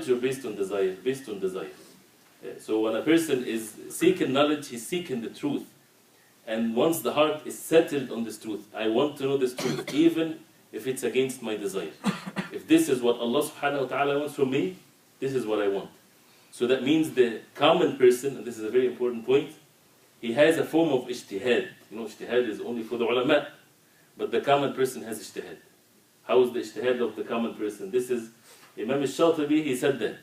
knowledge or based on desire? Based on desire. So when a person is seeking knowledge, he's seeking the truth. And once the heart is settled on this truth, I want to know this truth, even if it's against my desire. If this is what Allah subhanahu wa ta'ala wants from me, this is what I want. So that means the common person, and this is a very important point, he has a form of ijtihad. You know, ijtihad is only for the ulama, but the common person has ijtihad. How is the ijtihad of the common person? This is, Imam al-Shatibi, he said that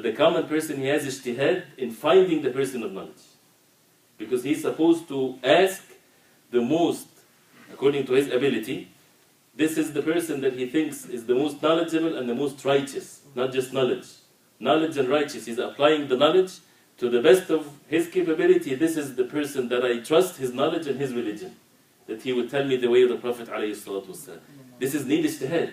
the common person, he has ijtihad in finding the person of knowledge. Because he's supposed to ask the most, according to his ability. This is the person that he thinks is the most knowledgeable and the most righteous, not just knowledge. Knowledge and righteous, he's applying the knowledge to the best of his capability. This is the person that I trust his knowledge and his religion, that he would tell me the way of the Prophet ﷺ. This is need ijtihad.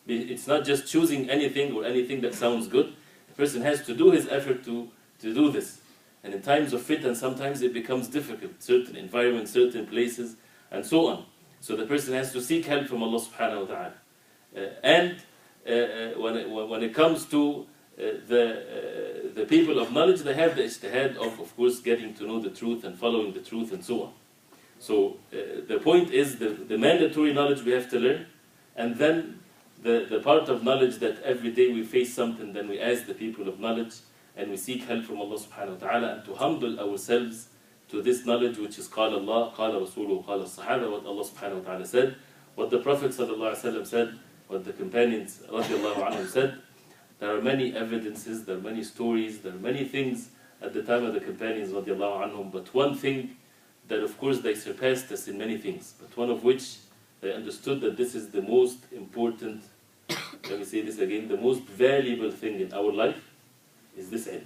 It's not just choosing anything or anything that sounds good. The person has to do his effort to do this. And in times of fitna, sometimes it becomes difficult. Certain environments, certain places, and so on. So the person has to seek help from Allah subhanahu wa ta'ala. When it comes to the people of knowledge, they have the ijtihad of course, getting to know the truth and following the truth and so on. So the point is the mandatory knowledge we have to learn, and then the part of knowledge that every day we face something, then we ask the people of knowledge, and we seek help from Allah subhanahu wa ta'ala, and to humble ourselves to this knowledge which is قال Allah, قال رسوله, قال الصحابة, what Allah subhanahu wa ta'ala said, what the Prophet sallallahu alaihi wasallam said, what the companions radiallahu anhum said. There are many evidences, there are many stories, there are many things at the time of the companions radiallahu anhum, but one thing that of course they surpassed us in many things, but one of which they understood that this is the most important, let me say this again, the most valuable thing in our life is this ilm,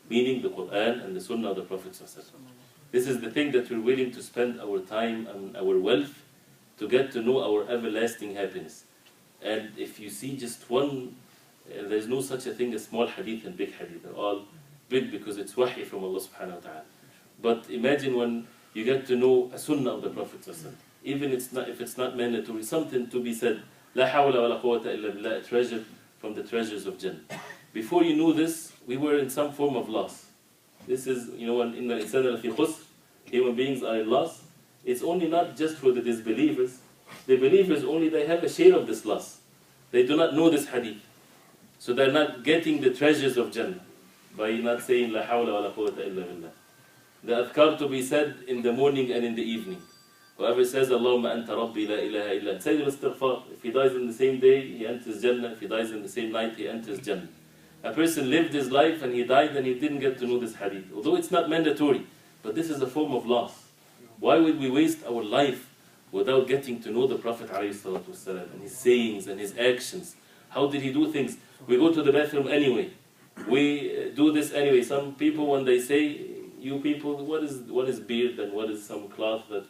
meaning the Quran and the Sunnah of the Prophet ﷺ. This is the thing that we're willing to spend our time and our wealth to get to know our everlasting happiness. And if you see just one, there's no such a thing as small hadith and big hadith. They're all big because it's wahi from Allah subhanahu wa ta'ala. But imagine when you get to know a Sunnah of the Prophet ﷺ. Even if it's not mandatory, something to be said, La hawla wa la quwwata illa billah, a treasure from the treasures of Jannah. Before you knew this, we were in some form of loss. This is, when in the insan fi khusr, human beings are in loss. It's only not just for the disbelievers. The believers only, they have a share of this loss. They do not know this hadith. So they're not getting the treasures of Jannah by not saying La hawla wa la quwwata illa billah. The adhkar to be said in the morning and in the evening. Whoever says Allahumma anta rabbi la ilaha illa anta, say al-istighfar. If he dies in the same day, he enters Jannah. If he dies in the same night, he enters Jannah. A person lived his life and he died and he didn't get to know this hadith. Although it's not mandatory, but this is a form of loss. Why would we waste our life without getting to know the Prophet ﷺ and his sayings and his actions? How did he do things? We go to the bathroom anyway. We do this anyway. Some people, when they say, you people, what is beard and what is some cloth that,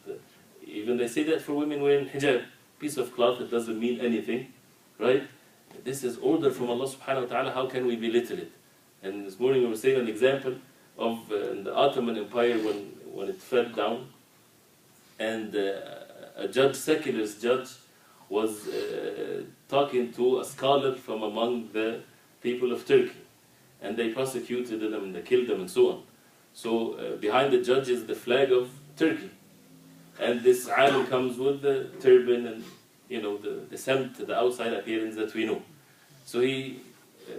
even they say that for women wearing hijab, piece of cloth that doesn't mean anything, right? This is order from Allah subhanahu wa ta'ala. How can we belittle it? And this morning we were saying an example of the Ottoman Empire when it fell down, and a judge, secular judge, was talking to a scholar from among the people of Turkey, and they prosecuted them and they killed them and so on. So behind the judge is the flag of Turkey, and this alim comes with the turban and the samt, the outside appearance that we know. So he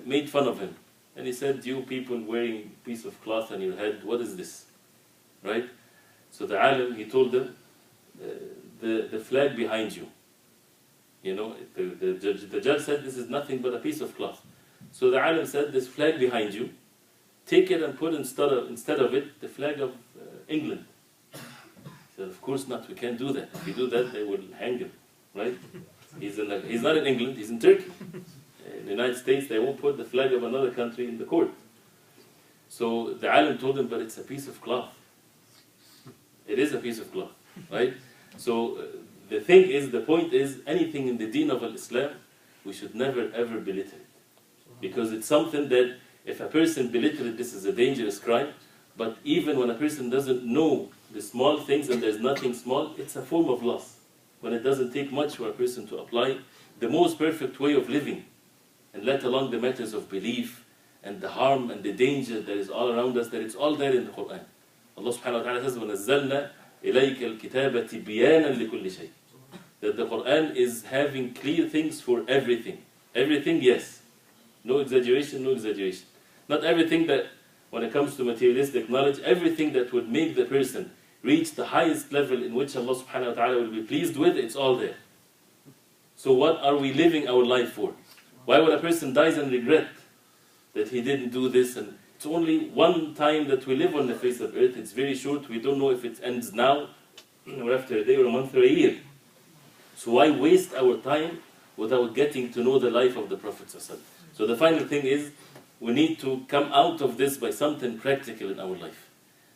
made fun of him, and he said, you people wearing a piece of cloth on your head, what is this? Right? So the alim, he told them, the flag behind you. The judge said, this is nothing but a piece of cloth. So the alim said, this flag behind you, take it and put instead of it the flag of England. He said, of course not, we can't do that. If you do that, they will hang him. Right? He's not in England, he's in Turkey. In the United States, they won't put the flag of another country in the court. So the alim told him, but it's a piece of cloth. It is a piece of cloth, right? So the point is, anything in the deen of Islam, we should never ever belittle it. Because it's something that, if a person belittles it, this is a dangerous crime. But even when a person doesn't know the small things, and there's nothing small, it's a form of loss. When it doesn't take much for a person to apply the most perfect way of living. and let alone the matters of belief and the harm and the danger that is all around us, that it's all there in the Quran. Allah subhanahu wa ta'ala says, وَنَزَّلْنَا إِلَيْكَ الْكِتَابَ تِبْيَانًا لِكُلِّ شَيْءٍ. That the Quran is having clear things for everything. Everything, yes. No exaggeration, no exaggeration. Not everything that, when it comes to materialistic knowledge, everything that would make the person reach the highest level in which Allah subhanahu wa ta'ala will be pleased with, it's all there. So what are we living our life for? Why would a person die and regret that he didn't do this? And it's only one time that we live on the face of earth. It's very short. We don't know if it ends now, or after a day, or a month, or a year. So why waste our time without getting to know the life of the Prophet ﷺ? So the final thing is, we need to come out of this by something practical in our life.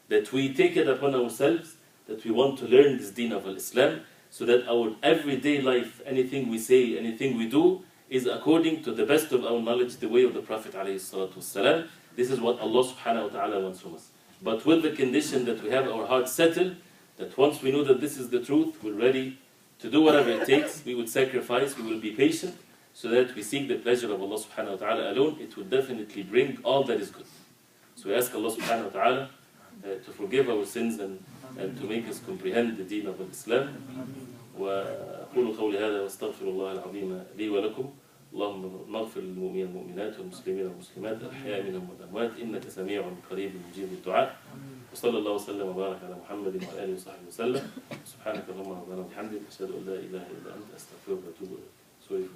That we take it upon ourselves, that we want to learn this deen of Islam, so that our everyday life, anything we say, anything we do, is according to the best of our knowledge, the way of the Prophet ﷺ. This is what Allah subhanahu wa ta'ala wants from us. But with the condition that we have our hearts settled, that once we know that this is the truth, we're ready to do whatever it takes, we would sacrifice, we will be patient, so that we seek the pleasure of Allah subhanahu wa ta'ala alone. It will definitely bring all that is good. So we ask Allah subhanahu wa ta'ala to forgive our sins and to make us comprehend the deen of Islam. وأقول قولي هذا واستغفر الله العظيم لي ولكم. اللهم اغفر للمؤمنين والمؤمنات والمسلمين والمسلمات الأحياء منهم والأموات إنك سميع قريب مجيب الدعاء. وصلى الله وسلم وبارك على محمد وعلى آله وصحبه وسلم. سبحانك اللهم ربنا وبحمدك أشهد أن لا إله إلا أنت أستغفرك وأتوب إليك.